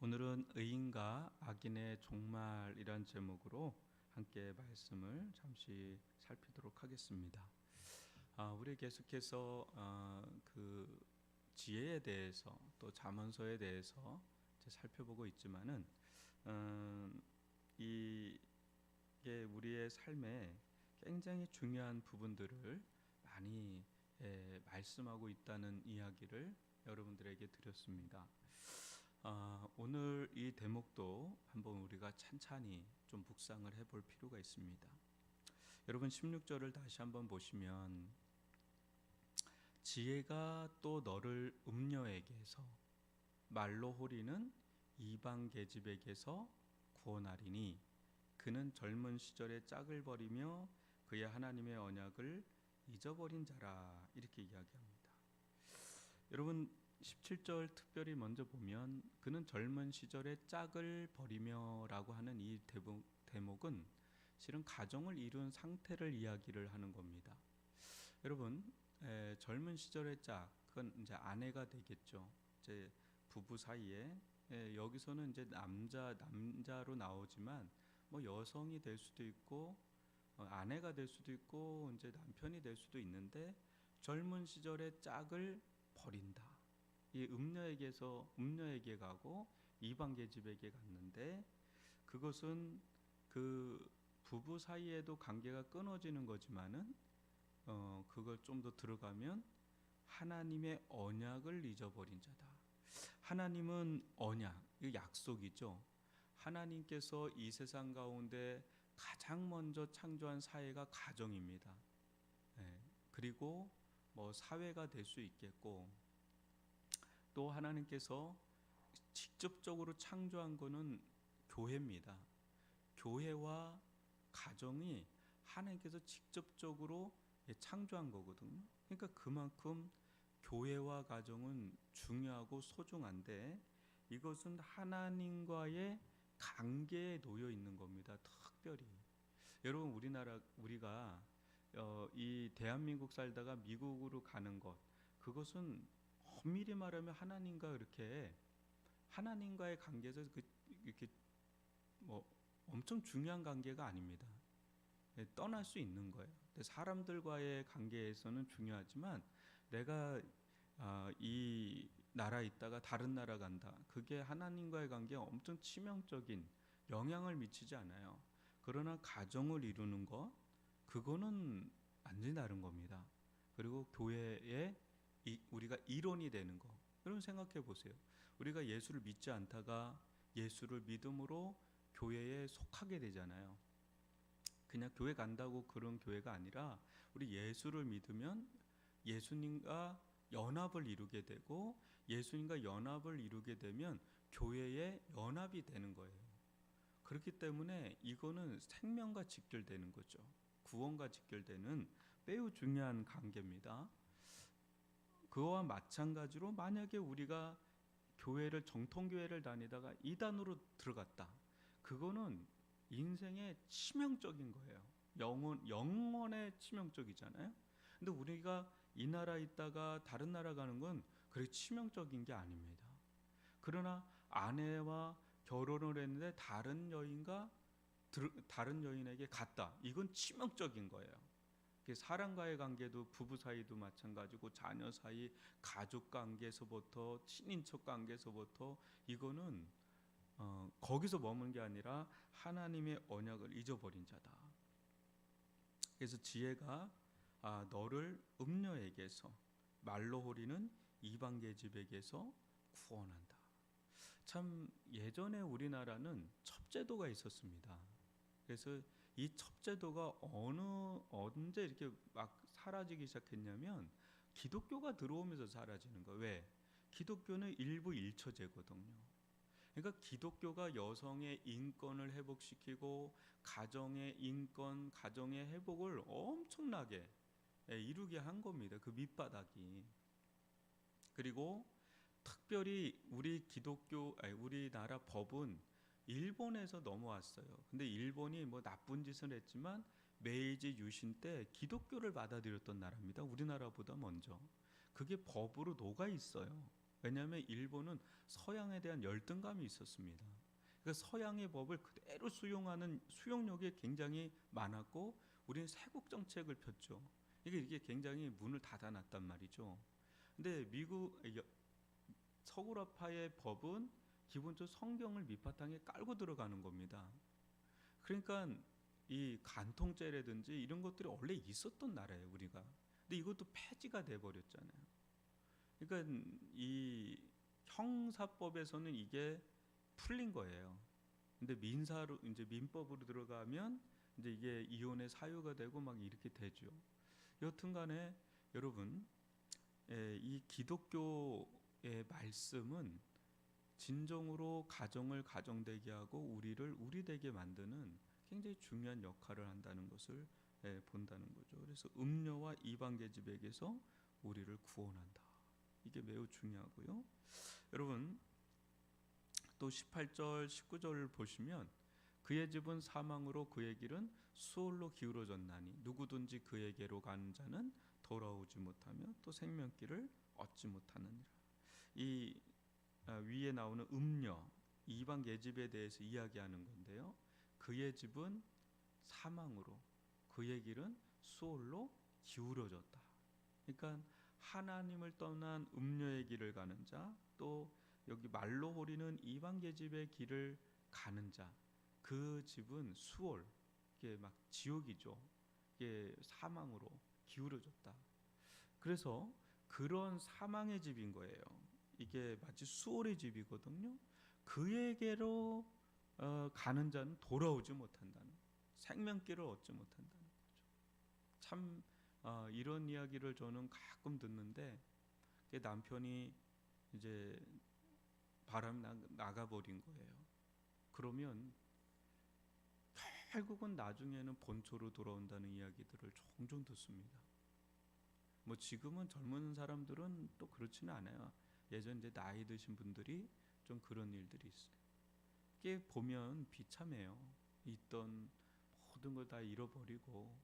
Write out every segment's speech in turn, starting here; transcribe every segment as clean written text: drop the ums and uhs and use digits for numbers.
오늘은 의인과 악인의 종말이란 제목으로 함께 말씀을 잠시 살피도록 하겠습니다. 우리 계속해서 그 지혜에 대해서 또 잠언서에 대해서 살펴보고 있지만은 이게 우리의 삶에 굉장히 중요한 부분들을 많이 말씀하고 있다는 이야기를 여러분들에게 드렸습니다. 오늘 이 대목도 한번 우리가 찬찬히 좀 묵상을 해볼 필요가 있습니다. 여러분 16절을 다시 한번 보시면 지혜가 또 너를 음녀에게서 말로 호리는 이방 계집에게서 구원하리니 그는 젊은 시절에 짝을 버리며 그의 하나님의 언약을 잊어버린 자라, 이렇게 이야기합니다. 여러분 17절 특별히 먼저 보면 그는 젊은 시절에 짝을 버리며 라고 하는 이 대목은 실은 가정을 이룬 상태를 이야기를 하는 겁니다. 여러분 젊은 시절의 짝, 그건 이제 아내가 되겠죠. 이제 부부 사이에 여기서는 이제 남자로 나오지만 뭐 여성이 될 수도 있고 아내가 될 수도 있고 이제 남편이 될 수도 있는데 젊은 시절의 짝을 버린다. 이 음녀에게 가고 이방 계집에게 갔는데 그것은 그 부부 사이에도 관계가 끊어지는 거지만은 그걸 좀 더 들어가면 하나님의 언약을 잊어버린 자다. 하나님은 언약, 이 약속이죠. 하나님께서 이 세상 가운데 가장 먼저 창조한 사회가 가정입니다. 그리고 뭐 사회가 될 수 있겠고, 또 하나님께서 직접적으로 창조한 것은 교회입니다. 교회와 가정이 하나님께서 직접적으로 창조한 거거든요. 그러니까 그만큼 교회와 가정은 중요하고 소중한데 이것은 하나님과의 관계에 놓여 있는 겁니다. 특별히 여러분 우리가 이 대한민국 살다가 미국으로 가는 것, 그것은 엄밀히 말하면 하나님과의 관계에서 이렇게 뭐 엄청 중요한 관계가 아닙니다. 떠날 수 있는 거예요. 사람들과의 관계에서는 중요하지만 내가 이 나라에 있다가 다른 나라 간다, 그게 하나님과의 관계에 엄청 치명적인 영향을 미치지 않아요. 그러나 가정을 이루는 것, 그거는 완전히 다른 겁니다. 그리고 교회에 우리가 일원이 되는 거, 여러분 생각해 보세요. 우리가 예수를 믿지 않다가 예수를 믿음으로 교회에 속하게 되잖아요. 그냥 교회 간다고 그런 교회가 아니라 우리 예수를 믿으면 예수님과 연합을 이루게 되고, 예수님과 연합을 이루게 되면 교회의 연합이 되는 거예요. 그렇기 때문에 이거는 생명과 직결되는 거죠. 구원과 직결되는 매우 중요한 관계입니다. 그와 마찬가지로 만약에 우리가 정통교회를 다니다가 이단으로 들어갔다, 그거는 인생의 치명적인 거예요. 영원의 치명적이잖아요. 근데 우리가 이 나라에 있다가 다른 나라 가는 건 그렇게 치명적인 게 아닙니다. 그러나 아내와 결혼을 했는데 다른 여인에게 갔다, 이건 치명적인 거예요. 사람과의 관계도 부부 사이도 마찬가지고 자녀 사이, 가족 관계에서부터 친인척 관계에서부터 이거는 거기서 머문 게 아니라 하나님의 언약을 잊어버린 자다. 그래서 지혜가 너를 음녀에게서 말로 호리는 이방 계집에게서 구원한다. 참 예전에 우리나라는 첩제도가 있었습니다. 그래서 이 첩제도가 언제 이렇게 막 사라지기 시작했냐면 기독교가 들어오면서 사라지는 거예요. 왜? 기독교는 일부 일처제거든요. 그러니까 기독교가 여성의 인권을 회복시키고 가정의 인권, 가정의 회복을 엄청나게 이루게 한 겁니다. 그 밑바닥이. 그리고 특별히 우리나라 법은 일본에서 넘어왔어요. 근데 일본이 뭐 나쁜 짓을 했지만 메이지 유신 때 기독교를 받아들였던 나라입니다. 우리나라보다 먼저. 그게 법으로 녹아 있어요. 왜냐하면 일본은 서양에 대한 열등감이 있었습니다. 그러니까 서양의 법을 그대로 수용하는 수용력이 굉장히 많았고 우리는 세국 정책을 폈죠. 이게 굉장히 문을 닫아놨단 말이죠. 근데 서구라파의 법은 기본적으로 성경을 밑바탕에 깔고 들어가는 겁니다. 그러니까 이 간통죄라든지 이런 것들이 원래 있었던 나라예요, 우리가. 근데 이것도 폐지가 돼 버렸잖아요. 그러니까 이 형사법에서는 이게 풀린 거예요. 근데 민사로 이제 민법으로 들어가면 이제 이게 이혼의 사유가 되고 막 이렇게 되죠. 여튼간에 여러분, 이 기독교의 말씀은 진정으로 가정을 가정되게 하고 우리를 우리되게 만드는 굉장히 중요한 역할을 한다는 것을 본다는 거죠. 그래서 음녀와 이방 계집에게서 우리를 구원한다. 이게 매우 중요하고요. 여러분, 또 18절, 19절을 보시면 그의 집은 사망으로 그의 길은 수월로 기울어졌나니 누구든지 그에게로 가는 자는 돌아오지 못하며 또 생명길을 얻지 못하느니라. 이 위에 나오는 음녀, 이방 계집에 대해서 이야기하는 건데요. 그의 집은 사망으로 그의 길은 수월로 기울어졌다. 그러니까 하나님을 떠난 음녀의 길을 가는 자, 또 여기 말로 호리는 이방 계집의 길을 가는 자, 그 집은 수월, 이게 막 지옥이죠. 이게 사망으로 기울어졌다. 그래서 그런 사망의 집인 거예요. 이게 마치 수월의 집이거든요. 그에게로 가는 자는 돌아오지 못한다는, 생명길을 얻지 못한다는 거죠. 참 이런 이야기를 저는 가끔 듣는데 남편이 이제 바람 나가버린 거예요. 그러면 결국은 나중에는 본초로 돌아온다는 이야기들을 종종 듣습니다. 뭐 지금은 젊은 사람들은 또 그렇지는 않아요. 예전 이제 나이 드신 분들이 좀 그런 일들이 있어요. 이게 보면 비참해요. 있던 모든 걸 다 잃어버리고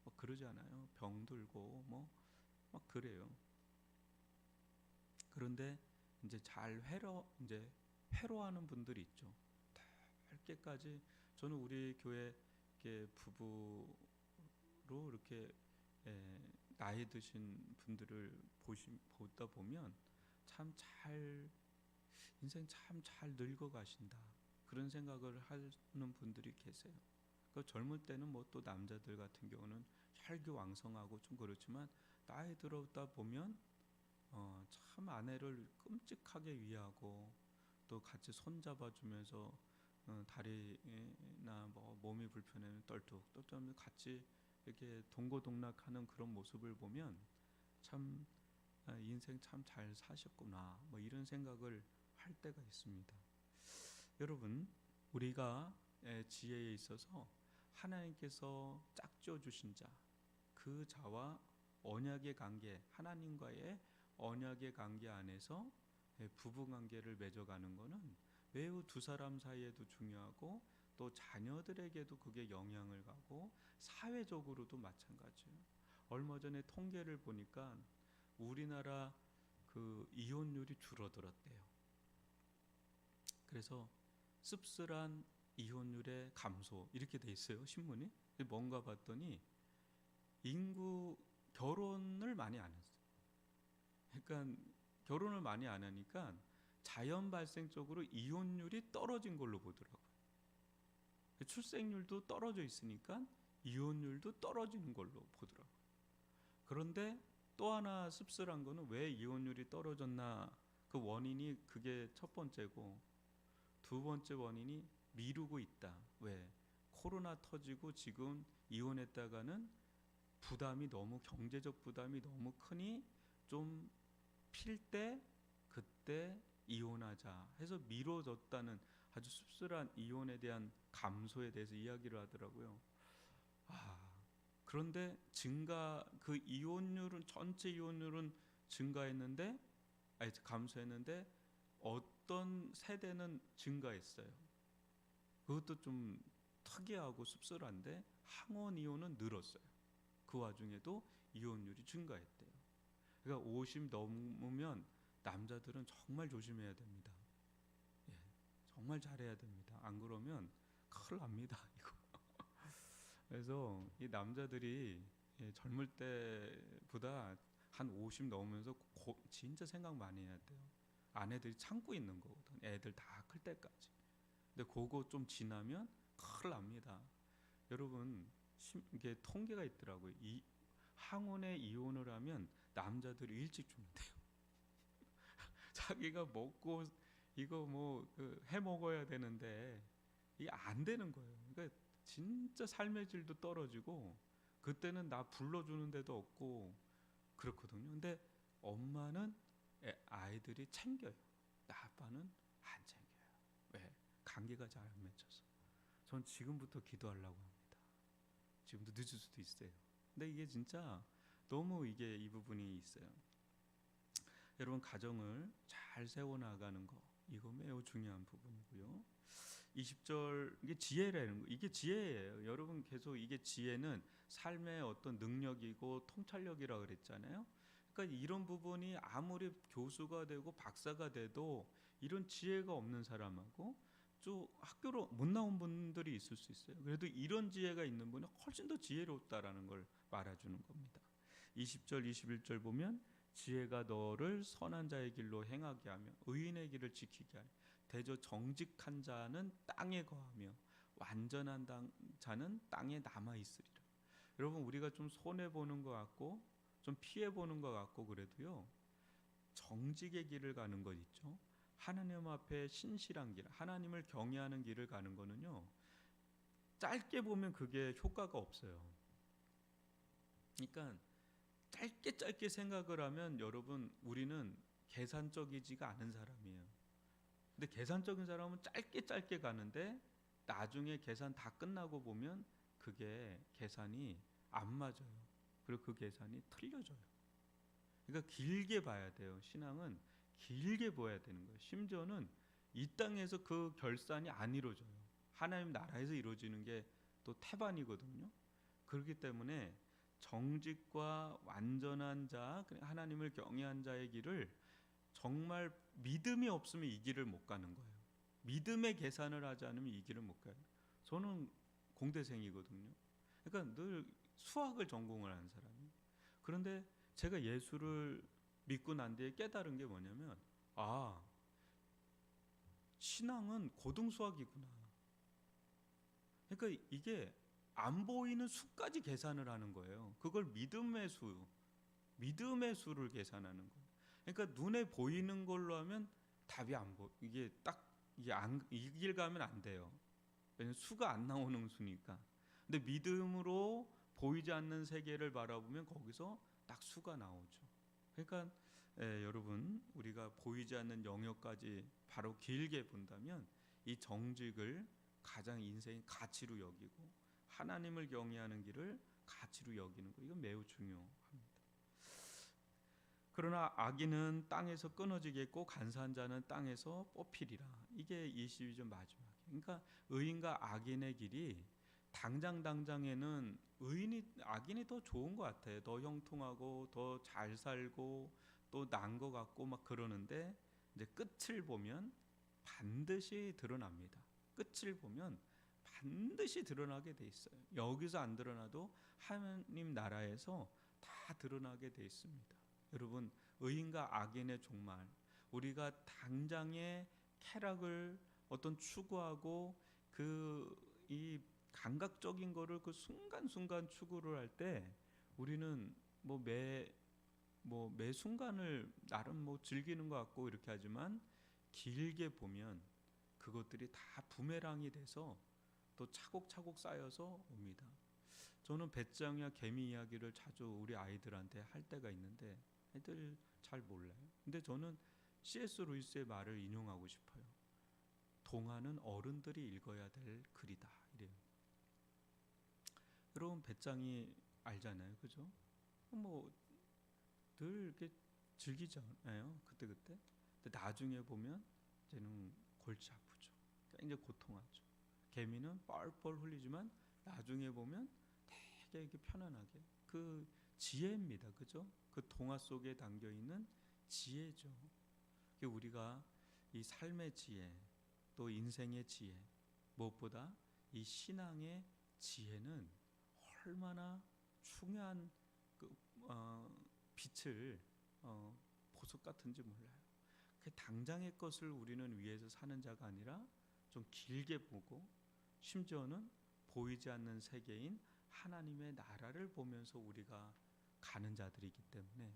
뭐 그러지 않아요. 병들고 뭐 막 그래요. 그런데 이제 이제 회로하는 분들이 있죠. 짧게까지 저는 우리 교회 부부로 이렇게 나이 드신 분들을 보다 보면 인생 참 잘 늙어 가신다. 그런 생각을 하는 분들이 계세요. 그 젊을 때는 뭐 또 남자들 같은 경우는 혈기왕성하고 좀 그렇지만 나이 들었다 보면 참 아내를 끔찍하게 위하고 또 같이 손잡아주면서 다리나 뭐 몸이 불편해는 떨뚝떨뚝하면서 같이 이렇게 동고동락하는 그런 모습을 보면 참 인생 참 잘 사셨구나 뭐 이런 생각을 할 때가 있습니다. 여러분, 우리가 지혜에 있어서 하나님께서 짝지어 주신 자, 그 자와 언약의 관계, 하나님과의 언약의 관계 안에서 부부 관계를 맺어가는 것은 매우 두 사람 사이에도 중요하고 또 자녀들에게도 그게 영향을 가고 사회적으로도 마찬가지예요. 얼마 전에 통계를 보니까 우리나라 그 이혼율이 줄어들었대요. 그래서 씁쓸한 이혼율의 감소 이렇게 돼 있어요, 신문이. 뭔가 봤더니 인구 결혼을 많이 안 했어요. 그러니까 결혼을 많이 안 하니까 자연 발생적으로 이혼율이 떨어진 걸로 보더라고요. 출생률도 떨어져 있으니까 이혼율도 떨어지는 걸로 보더라고요. 그런데 또 하나 씁쓸한 거는 왜 이혼율이 떨어졌나, 그 원인이 그게 첫 번째고, 두 번째 원인이 미루고 있다. 왜? 코로나 터지고 지금 이혼했다가는 부담이 너무, 경제적 부담이 너무 크니 좀 필 때 그때 이혼하자 해서 미뤄졌다는 아주 씁쓸한 이혼에 대한 감소에 대해서 이야기를 하더라고요. 그런데 그 이혼율은, 전체 이혼율은 증가했는데, 아니 감소했는데 어떤 세대는 증가했어요. 그것도 좀 특이하고 씁쓸한데 항원 이혼은 늘었어요. 그 와중에도 이혼율이 증가했대요. 그러니까 50 넘으면 남자들은 정말 조심해야 됩니다. 예, 정말 잘해야 됩니다. 안 그러면 큰일 납니다. 이거. 그래서 이 남자들이 젊을 때보다 한 50 넘으면서 진짜 생각 많이 해야 돼요. 아내들이 참고 있는 거거든. 애들 다 클 때까지. 근데 그거 좀 지나면 큰일 납니다. 여러분 이게 통계가 있더라고요. 이 항혼에 이혼을 하면 남자들이 일찍 죽는데요. 자기가 먹고 이거 해 먹어야 되는데 이게 안 되는 거예요. 그러니까 진짜 삶의 질도 떨어지고 그때는 나 불러주는 데도 없고 그렇거든요. 근데 엄마는 아이들이 챙겨요. 아빠는 안 챙겨요. 왜? 관계가 잘 안 맺혀서. 전 지금부터 기도하려고 합니다. 지금도 늦을 수도 있어요. 근데 이게 진짜 너무 이 부분이 있어요. 여러분 가정을 잘 세워나가는 거 이거 매우 중요한 부분이고요. 20절 이게 지혜라는 거 이게 지혜예요. 여러분 계속 이게 지혜는 삶의 어떤 능력이고 통찰력이라 그랬잖아요. 그러니까 이런 부분이 아무리 교수가 되고 박사가 돼도 이런 지혜가 없는 사람하고 좀 학교로 못 나온 분들이 있을 수 있어요. 그래도 이런 지혜가 있는 분은 훨씬 더 지혜롭다라는 걸 말해주는 겁니다. 20절 21절 보면 지혜가 너를 선한 자의 길로 행하게 하며 의인의 길을 지키게 하며 대저 정직한 자는 땅에 거하며 완전한 자는 땅에 남아 있으리라. 여러분 우리가 좀 손해 보는 것 같고 좀 피해 보는 것 같고 그래도요. 정직의 길을 가는 것 있죠. 하나님 앞에 신실한 길, 하나님을 경외하는 길을 가는 거는요. 짧게 보면 그게 효과가 없어요. 그러니까 짧게 생각을 하면 여러분 우리는 계산적이지가 않은 사람이에요. 근데 계산적인 사람은 짧게 가는데 나중에 계산 다 끝나고 보면 그게 계산이 안 맞아요. 그리고 그 계산이 틀려져요. 그러니까 길게 봐야 돼요. 신앙은 길게 봐야 되는 거예요. 심지어는 이 땅에서 그 결산이 안 이루어져요. 하나님 나라에서 이루어지는 게 또 태반이거든요. 그렇기 때문에 정직과 완전한 자, 하나님을 경외한 자의 길을 정말 믿음이 없으면 이 길을 못 가는 거예요. 믿음의 계산을 하지 않으면 이 길을 못 가요. 저는 공대생이거든요. 그러니까 늘 수학을 전공을 하는 사람이에요. 그런데 제가 예수를 믿고 난 뒤에 깨달은 게 뭐냐면 신앙은 고등수학이구나. 그러니까 이게 안 보이는 수까지 계산을 하는 거예요. 그걸 믿음의 수를 계산하는 거예요. 그러니까 눈에 보이는 걸로 하면 답이 안 보. 이게 딱 이 길 가면 안 돼요. 왜냐면 수가 안 나오는 수니까. 근데 믿음으로 보이지 않는 세계를 바라보면 거기서 딱 수가 나오죠. 그러니까 여러분 우리가 보이지 않는 영역까지 바로 길게 본다면 이 정직을 가장 인생의 가치로 여기고 하나님을 경외하는 길을 가치로 여기는 거 이건 매우 중요합니다. 그러나 악인은 땅에서 끊어지겠고 간사한 자는 땅에서 뽑히리라. 이게 22절 마지막이에요. 그러니까 의인과 악인의 길이 당장에는 악인이 더 좋은 것 같아요. 더 형통하고 더 잘 살고 또 난 것 같고 막 그러는데 이제 끝을 보면 반드시 드러납니다. 끝을 보면 반드시 드러나게 돼 있어요. 여기서 안 드러나도 하나님 나라에서 다 드러나게 돼 있습니다. 여러분 의인과 악인의 종말 우리가 당장의 쾌락을 어떤 추구하고 이 감각적인 거를 그 순간순간 추구를 할 때 우리는 매 순간을 나름 즐기는 것 같고 이렇게 하지만 길게 보면 그것들이 다 부메랑이 돼서 또 차곡차곡 쌓여서 옵니다. 저는 배짱이와 개미 이야기를 자주 우리 아이들한테 할 때가 있는데 애들 잘 몰라요. 근데 저는 C.S. 루이스의 말을 인용하고 싶어요. 동화는 어른들이 읽어야 될 글이다. 이래요. 여러분 배짱이 알잖아요, 그죠? 늘 이렇게 즐기지 않아요, 그때. 근데 나중에 보면 이제는 골치 아프죠. 굉장히 고통하죠. 개미는 뻘뻘 흘리지만 나중에 보면 되게 이렇게 편안하게 그 지혜입니다, 그죠? 그 동화 속에 담겨 있는 지혜죠. 우리가 이 삶의 지혜, 또 인생의 지혜, 무엇보다 이 신앙의 지혜는 얼마나 중요한 빛을 보석 같은지 몰라요. 그 당장의 것을 우리는 위해서 사는 자가 아니라 좀 길게 보고, 심지어는 보이지 않는 세계인 하나님의 나라를 보면서 우리가 가는 자들이기 때문에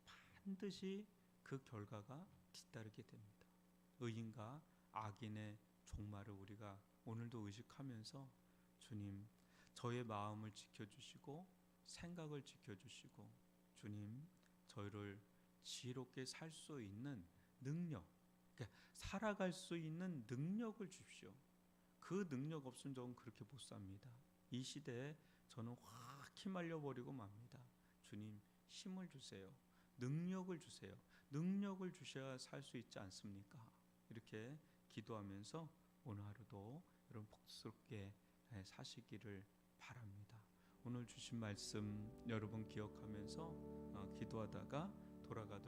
반드시 그 결과가 뒤따르게 됩니다. 의인과 악인의 종말을 우리가 오늘도 의식하면서, 주님, 저의 마음을 지켜주시고 생각을 지켜주시고, 주님, 저희를 지혜롭게 살 수 있는 능력, 그러니까 살아갈 수 있는 능력을 주십시오. 그 능력 없으면 저는 그렇게 못 삽니다. 이 시대에 저는 확 휘말려 버리고 맙니다. 주님, 힘을 주세요. 능력을 주세요. 능력을 주셔야 살 수 있지 않습니까? 이렇게 기도하면서 오늘 하루도 여러분 복스럽게 사시기를 바랍니다. 오늘 주신 말씀 여러분 기억하면서 기도하다가 돌아가도록